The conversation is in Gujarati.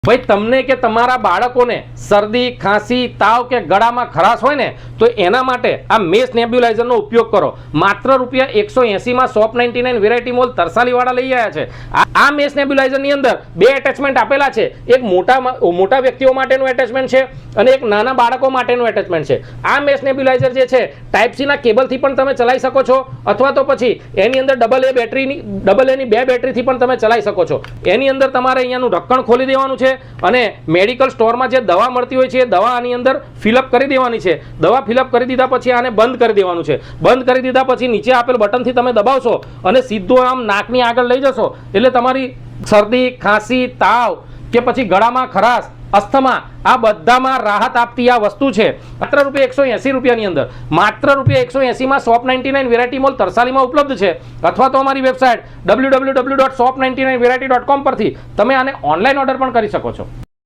भाई तमने के तमारा बाळकोने शरदी खांसी ताव के गळामां खराश होय ने तो एना माटे आ मेस नेब्युलाइजर नो उपयोग करो। मात्र રૂપિયા 180 માં SOP99 વેરાયટી મોલ તરસાલી વાળા લઈ આવ્યા છે। આ મેસ નેબ્યુલાઇઝર ની અંદર બે એટેચમેન્ટ આપેલા છે, એક મોટા વ્યક્તિઓ માટેનું એટેચમેન્ટ છે અને એક નાના બાળકો માટેનું એટેચમેન્ટ છે। આ મેસ નેબ્યુલાઇઝર જે છે ટાઈપ સી ના કેબલ થી પણ તમે ચલાવી શકો છો અથવા તો પછી એની અંદર ડબલ એ ની બે બેટરી થી પણ તમે ચલાવી શકો છો। એની અંદર તમારે અહીંયાનું ઢક્કણ ખોલી દેવાનું છે અને મેડિકલ સ્ટોરમાં જે દવા મળતી હોય છે એ દવા આની અંદર ફિલઅપ કરી દેવાની છે। દવા ફિલઅપ કરી દીધા પછી આને બંધ કરી દેવાનું છે। બંધ કરી દીધા પછી નીચે આપેલ બટનથી તમે દબાવશો અને સીધું આમ નાકની આગળ લઈ જશો એટલે તમારી શરદી ખાંસી તાવ કે પછી ગળામાં ખરાશ અસ્થમા આ બધામાં રાહત આપતી આ વસ્તુ છે। માત્ર ₹180 ની અંદર, માત્ર ₹180 માં SOP99 વેરાયટી મોલ તરસાલીમાં ઉપલબ્ધ છે અથવા તો અમારી વેબસાઇટ www.sop99variety.com પરથી તમે આને ઓનલાઈન ઓર્ડર પણ કરી શકો છો।